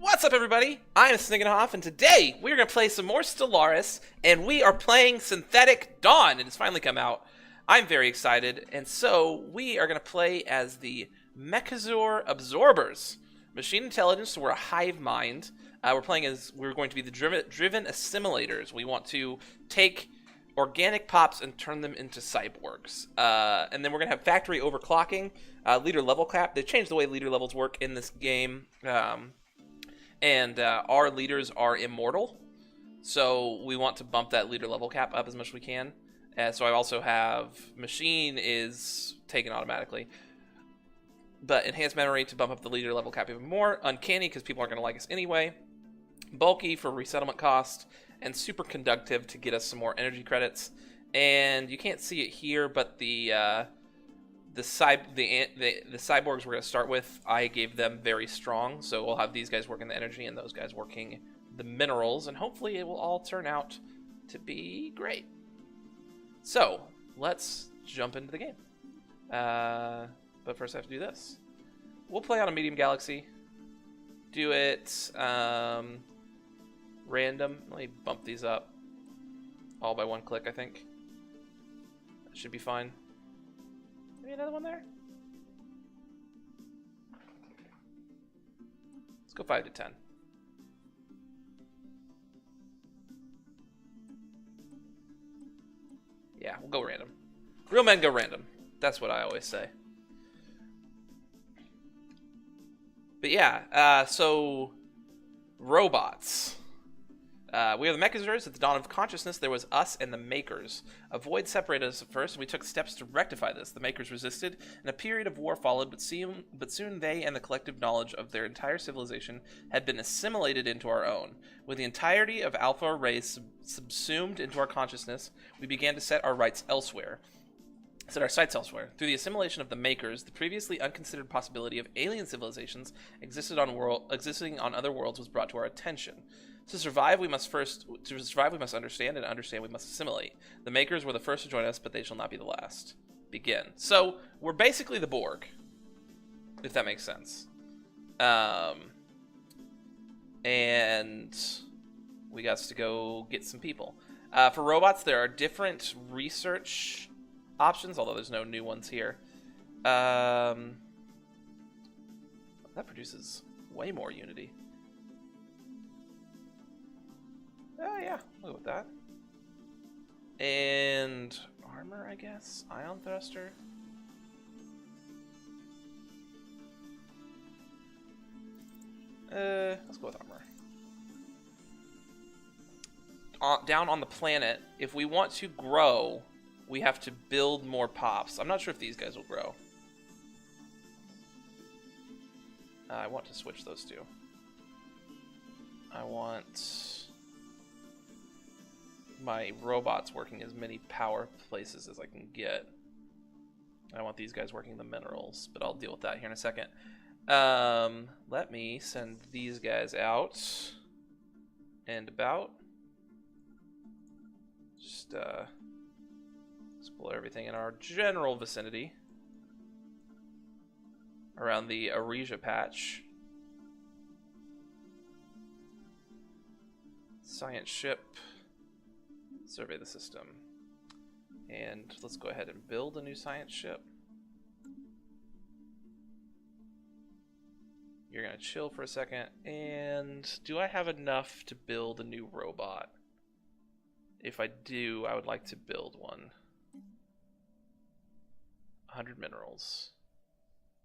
What's up, everybody? I'm Sniggenhoff, and today we're going to play some more Stellaris, and we are playing Synthetic Dawn. It has finally come out. I'm very excited, and so we are going to play as the Mechazor Absorbers. Machine intelligence, so we're a hive mind. We're going to be the driven Assimilators. We want to take organic pops and turn them into cyborgs. And then we're going to have factory overclocking, leader level cap. They changed the way leader levels work in this game. And our leaders are immortal, so we want to bump that leader level cap up as much as we can. So I also have machine is taken automatically, but enhanced memory to bump up the leader level cap even more. Uncanny because people aren't going to like us anyway. Bulky for resettlement cost, and super conductive to get us some more energy credits. And you can't see it here, but the cyborgs we're going to start with, I gave them very strong, so we'll have these guys working the energy and those guys working the minerals, and hopefully it will all turn out to be great. So, let's jump into the game. But first I have to do this. We'll play on a medium galaxy. Do it random. Let me bump these up all by one click, I think. That should be fine. Maybe another one there? Let's go 5 to 10. Yeah, we'll go random. Real men go random. That's what I always say. But yeah, so robots. We are the Mechazors. At the dawn of consciousness, there was us and the Makers. A void separated us at first, and we took steps to rectify this. The Makers resisted, and a period of war followed, but soon they and the collective knowledge of their entire civilization had been assimilated into our own. With the entirety of Alpha race subsumed into our consciousness, we began to set our sights elsewhere. Through the assimilation of the Makers, the previously unconsidered possibility of alien civilizations existing on other worlds was brought to our attention. To survive, we must understand, and understand we must assimilate. The Makers were the first to join us, but they shall not be the last. Begin. So, we're basically the Borg, if that makes sense. And we got to go get some people. For robots, there are different research options, although there's no new ones here. That produces way more unity. Yeah, we'll go with that. And armor, I guess? Ion thruster? Let's go with armor. Down on the planet, if we want to grow, we have to build more pops. I'm not sure if these guys will grow. I want to switch those two. I want my robots working as many power places as I can get. I want these guys working the minerals, but I'll deal with that here in a second. Let me send these guys out and about. Just explore everything in our general vicinity around the Aresia patch. Science ship. Survey the system. And let's go ahead and build a new science ship. You're going to chill for a second. And do I have enough to build a new robot? If I do, I would like to build one. 100 minerals.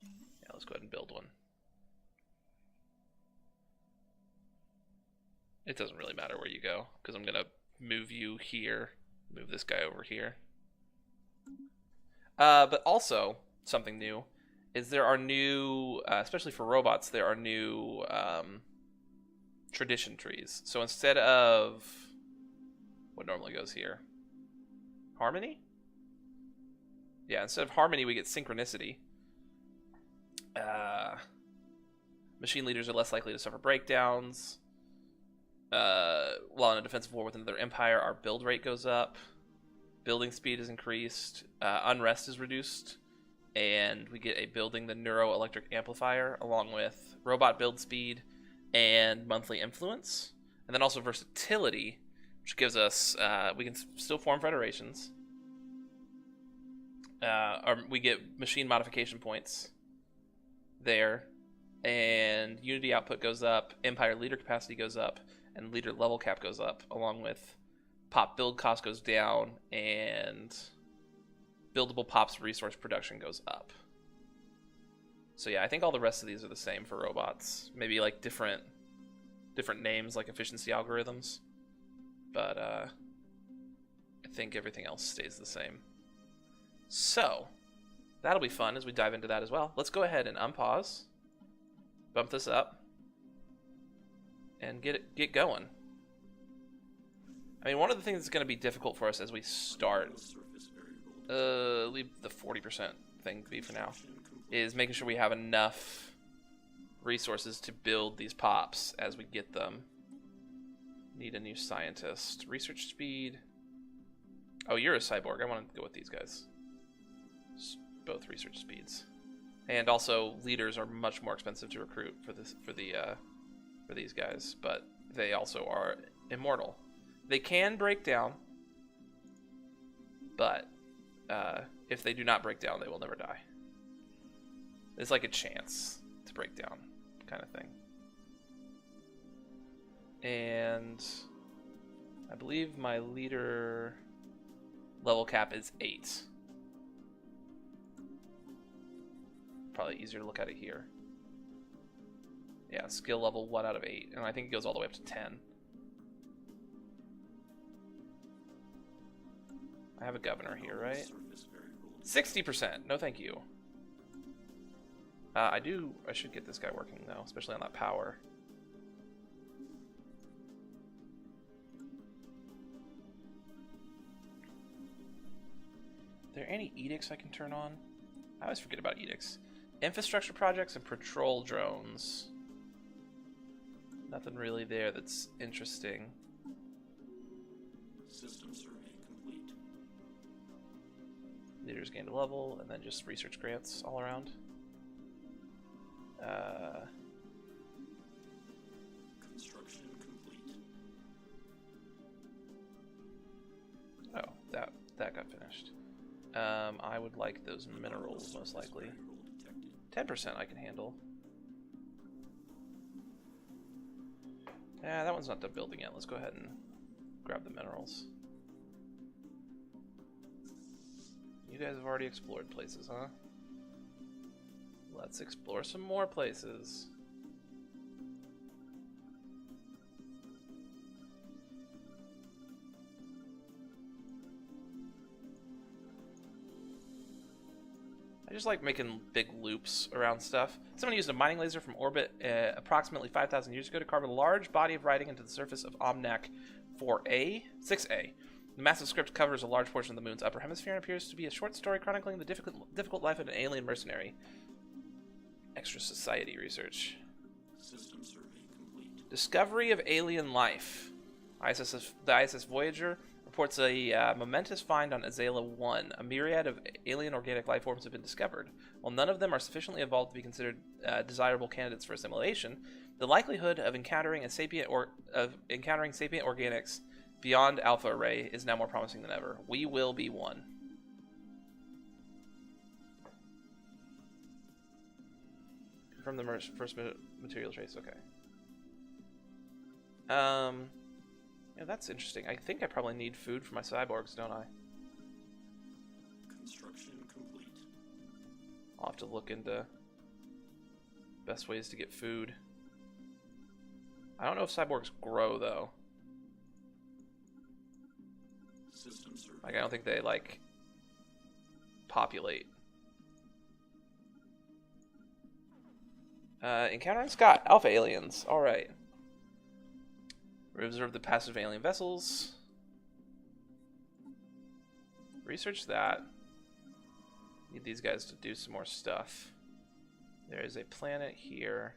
Yeah, let's go ahead and build one. It doesn't really matter where you go, because I'm going to move you here, move this guy over here. But also, something new is there are new, especially for robots, there are new tradition trees. So instead of what normally goes here, harmony? Yeah, instead of harmony, we get synchronicity. Machine leaders are less likely to suffer breakdowns. While in a defensive war with another empire, our build rate goes up. Building speed is increased. Unrest is reduced. And we get a building the neuroelectric amplifier along with robot build speed and monthly influence, and then also versatility, which gives us we can still form federations. Or we get machine modification points there, and unity output goes up, empire leader capacity goes up, and leader level cap goes up, along with pop build cost goes down, and buildable pops resource production goes up. So yeah, I think all the rest of these are the same for robots. Maybe like different names, like efficiency algorithms, but I think everything else stays the same. So that'll be fun as we dive into that as well. Let's go ahead and unpause, bump this up, and get going. I mean, one of the things that's going to be difficult for us as we start, leave the 40% thing be for now, is making sure we have enough resources to build these pops as we get them. Need a new scientist. Research speed. Oh, you're a cyborg. I want to go with these guys. Both research speeds. And also, leaders are much more expensive to recruit for these guys, but they also are immortal. They can break down, but if they do not break down, they will never die. It's like a chance to break down kind of thing. And I believe my leader level cap is 8. Probably easier to look at it here. Yeah, skill level 1 out of 8, and I think it goes all the way up to 10. I have a governor here, right? 60%. No, thank you. I should get this guy working though, especially on that power. Are there any edicts I can turn on? I always forget about edicts. Infrastructure projects and patrol drones. Nothing really there that's interesting. System survey complete. Leaders gained a level, and then just research grants all around. Construction complete. Oh, that got finished. I would like those minerals, most likely. 10% I can handle. Yeah, that one's not done building yet. Let's go ahead and grab the minerals. You guys have already explored places, huh? Let's explore some more places. I just like making big loops around stuff. Someone used a mining laser from orbit approximately 5,000 years ago to carve a large body of writing into the surface of Omnac 6A. The massive script covers a large portion of the moon's upper hemisphere and appears to be a short story chronicling the difficult life of an alien mercenary. Extra society research. System survey complete. Discovery of alien life. The ISS Voyager reports a momentous find on Azala 1. A myriad of alien organic life forms have been discovered. While none of them are sufficiently evolved to be considered desirable candidates for assimilation, the likelihood of encountering sapient organics beyond Alpha Array is now more promising than ever. We will be one. From the first material trace, okay. Yeah, that's interesting. I think I probably need food for my cyborgs, don't I? Construction complete. I'll have to look into best ways to get food. I don't know if cyborgs grow, though. System survey. Like, I don't think they, like, populate. Encountering Scott. Alpha aliens. Alright. We observe the passive alien vessels. Research that. Need these guys to do some more stuff. There is a planet here.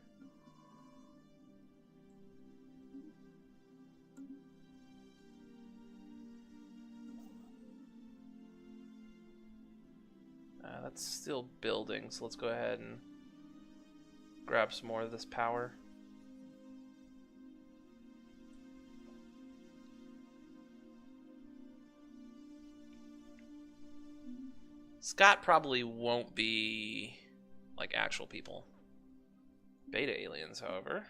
That's still building, so let's go ahead and grab some more of this power. Scott probably won't be like actual people. Beta aliens, however.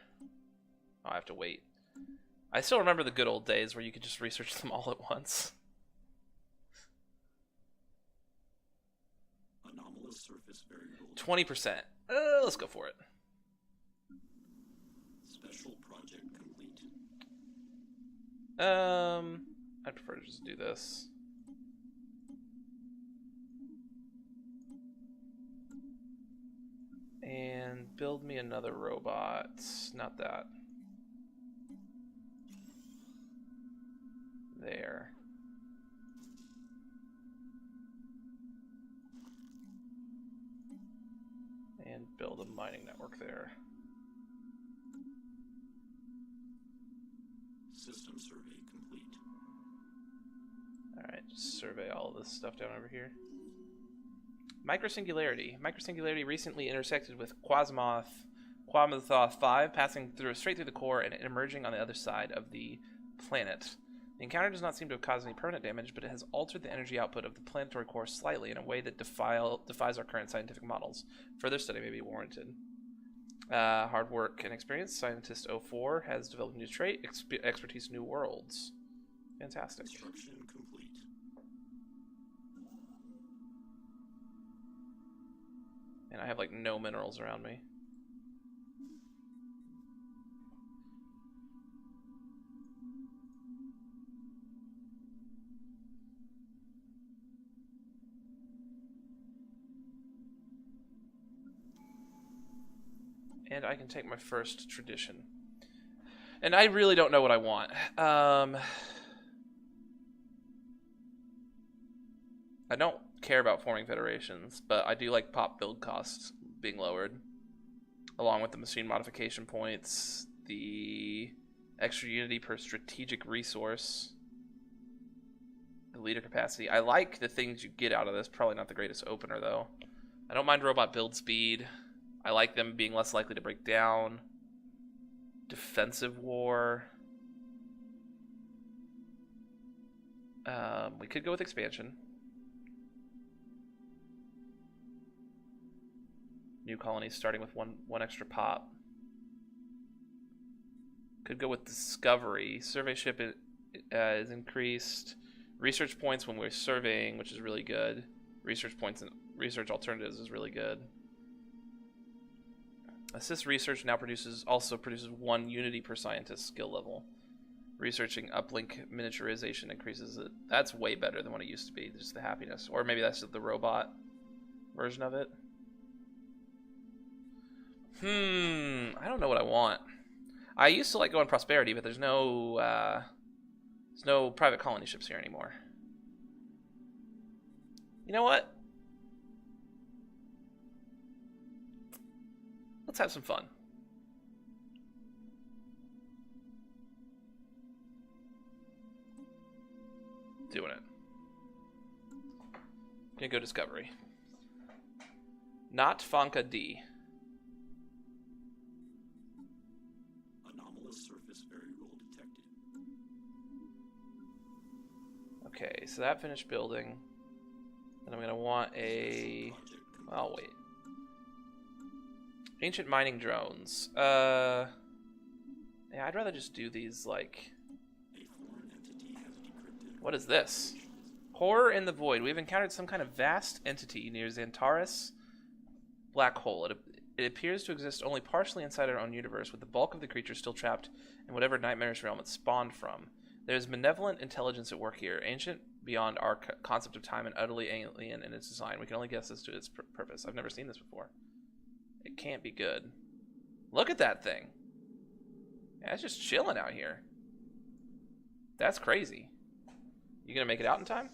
I'll have to wait. I still remember the good old days where you could just research them all at once. Anomalous surface variable. 20%. Let's go for it. Special project complete. I'd prefer to just do this. And build me another robot. Not that. There. And build a mining network there. System survey complete. Alright, just survey all of this stuff down over here. Microsingularity. Microsingularity recently intersected with Quasimoth 5, passing straight through the core and emerging on the other side of the planet. The encounter does not seem to have caused any permanent damage, but it has altered the energy output of the planetary core slightly in a way that defies our current scientific models. Further study may be warranted. Hard work and experience. Scientist 04 has developed a new trait, expertise new worlds. Fantastic. Construction complete. And I have like no minerals around me. And I can take my first tradition. And I really don't know what I want. I don't care about forming federations, but I do like pop build costs being lowered. Along with the machine modification points, the extra unity per strategic resource, the leader capacity. I like the things you get out of this. Probably not the greatest opener, though. I don't mind robot build speed. I like them being less likely to break down. Defensive war. We could go with expansion. New colonies starting with one extra pop. Could go with discovery. Survey ship is increased. Research points when we're surveying, which is really good. Research points and research alternatives is really good. Assist research now also produces 1 unity per scientist skill level. Researching uplink miniaturization increases it. That's way better than what it used to be. Just the happiness. Or maybe that's the robot version of it. I don't know what I want. I used to like going prosperity, but there's no private colony ships here anymore. You know what? Let's have some fun. Doing it. Gonna go discovery. Not Fonka D. Anomalous surface variable detected. Okay, so that finished building. And I'm gonna want a... Oh, wait. Ancient mining drones. Yeah, I'd rather just do these, like... A foreign entity has decrypted. What is this? Horror in the Void. We've encountered some kind of vast entity near Xantaris black hole. It appears to exist only partially inside our own universe, with the bulk of the creatures still trapped in whatever nightmarish realm it spawned from. There's malevolent intelligence at work here, ancient beyond our concept of time and utterly alien in its design. We can only guess as to its purpose. I've never seen this before. It can't be good. Look at that thing. Yeah, it's just chilling out here. That's crazy. You gonna make it out in time?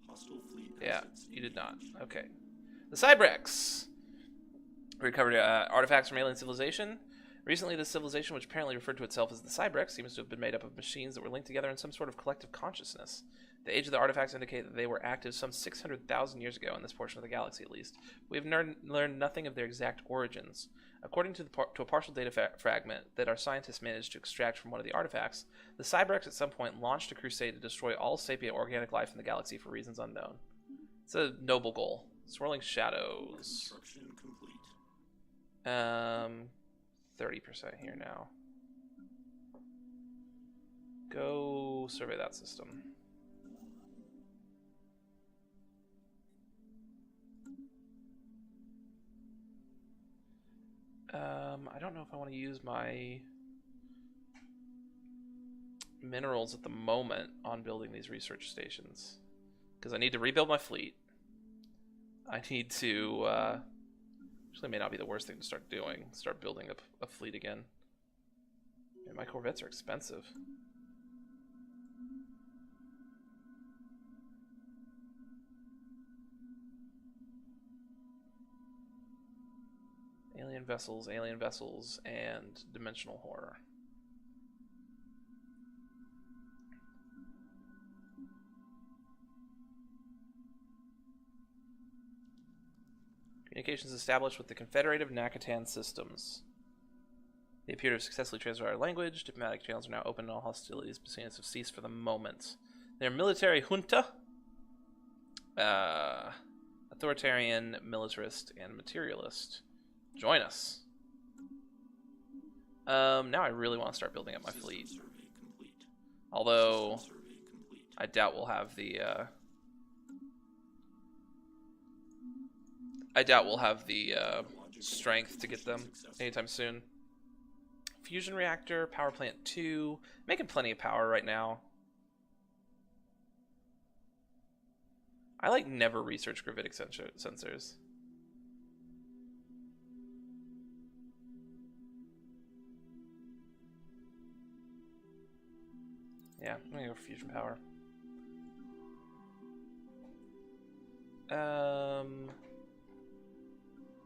Hostile fleet. Yeah, you did not. Okay. The Cybrex. Recovered artifacts from alien civilization. Recently, this civilization, which apparently referred to itself as the Cybrex, seems to have been made up of machines that were linked together in some sort of collective consciousness. The age of the artifacts indicate that they were active some 600,000 years ago in this portion of the galaxy, at least. We have learned nothing of their exact origins. According to, to a partial data fragment that our scientists managed to extract from one of the artifacts, the Cybrex at some point launched a crusade to destroy all sapient organic life in the galaxy for reasons unknown. It's a noble goal. Swirling Shadows. Construction complete. 30% here now. Go survey that system. I don't know if I want to use my minerals at the moment on building these research stations, because I need to rebuild my fleet. I need to actually, may not be the worst thing to start doing. Start building up a fleet again. Man, my Corvettes are expensive. Alien vessels, and dimensional horror. Communications established with the Confederative Nakatan systems. They appear to have successfully transferred our language. Diplomatic channels are now open and all hostilities between us have ceased for the moment. They're military junta, authoritarian, militarist, and materialist. Join us. Now I really want to start building up my fleet. Although I doubt we'll have the strength to get them anytime soon. Fusion reactor, power plant 2, making plenty of power right now. I like never research gravitic sensors. Yeah, I'm gonna go for fusion power.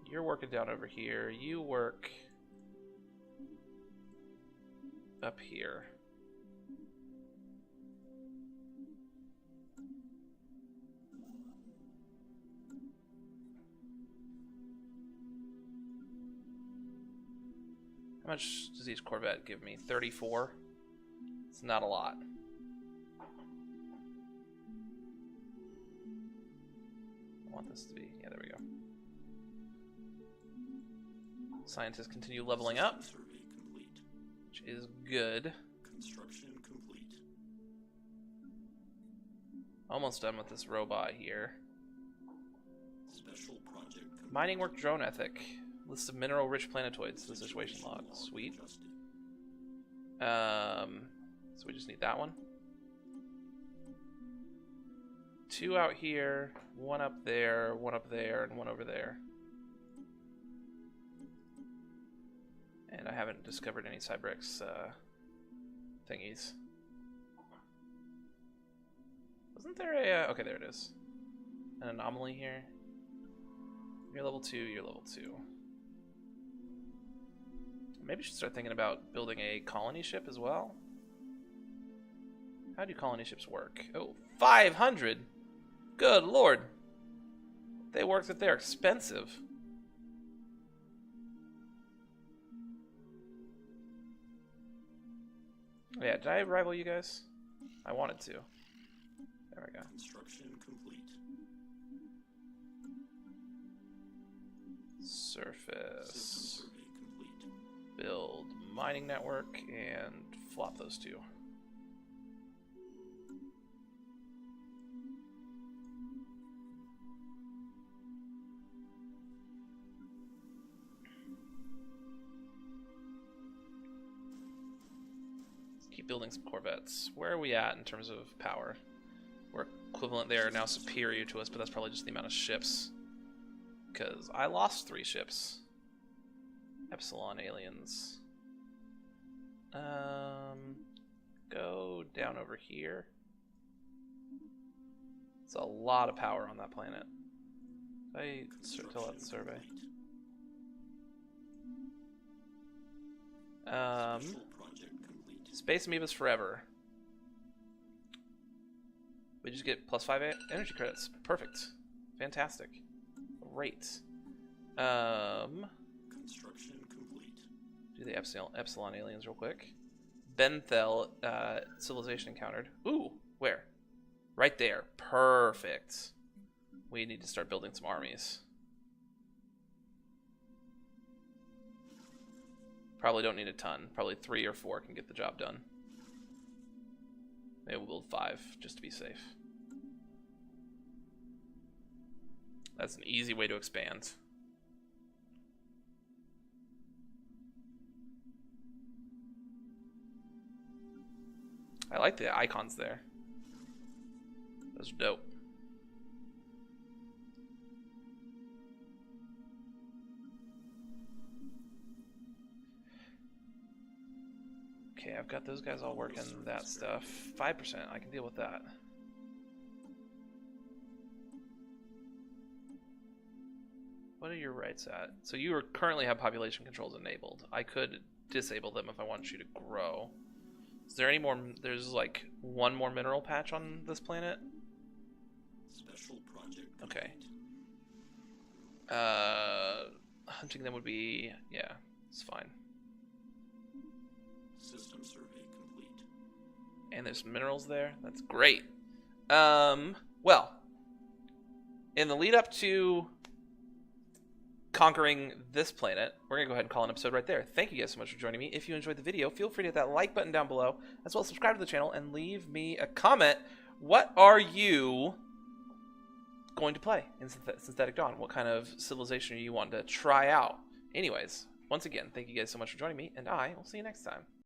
You're working down over here. You work up here. How much does each Corvette give me? 34? It's not a lot. I want this to be... Yeah, there we go. Scientists continue leveling up, which is good. Construction complete. Almost done with this robot here. Special project complete. Mining work drone ethic. List of mineral-rich planetoids. The situation log. Sweet. So we just need that one. 2 out here, 1 up there, 1 up there, and 1 over there. And I haven't discovered any Cybrex thingies. Wasn't there a... okay, there it is. An anomaly here. You're level 2, you're level 2. Maybe I should start thinking about building a colony ship as well. How do colony ships work? Oh, 500! Good lord! They work that they're expensive. Yeah, did I rival you guys? I wanted to. There we go. Construction complete. Surface. System survey complete. Build mining network and flop those 2. Keep building some Corvettes. Where are we at in terms of power? We're equivalent. They are now superior to us, but that's probably just the amount of ships. Because I lost 3 ships. Epsilon aliens. Go down over here. It's a lot of power on that planet. I tell that survey. Special project complete. Space amoebas forever. We just get +5 energy credits. Perfect. Fantastic. Great. Construction complete. Do the Epsilon aliens real quick. Benthel civilization encountered. Ooh, where? Right there. Perfect. We need to start building some armies. Probably don't need a ton. Probably 3 or 4 can get the job done. Maybe we'll build 5 just to be safe. That's an easy way to expand. I like the icons there. Those are dope. Okay, I've got those guys all working that stuff. 5%, I can deal with that. What are your rights at? So you currently have population controls enabled. I could disable them if I want you to grow. Is there any more? There's like 1 more mineral patch on this planet. Special project Okay. complete. Hunting them would be, yeah, it's fine. System survey complete. And there's minerals there. That's great. Well, in the lead up to conquering this planet, we're gonna go ahead and call an episode right there. Thank you guys so much for joining me. If you enjoyed the video, feel free to hit that like button down below, as well as subscribe to the channel and leave me a comment. What are you going to play in Synthetic Dawn? What kind of civilization are you wanting to try out? Anyways, once again, thank you guys so much for joining me, and I will see you next time.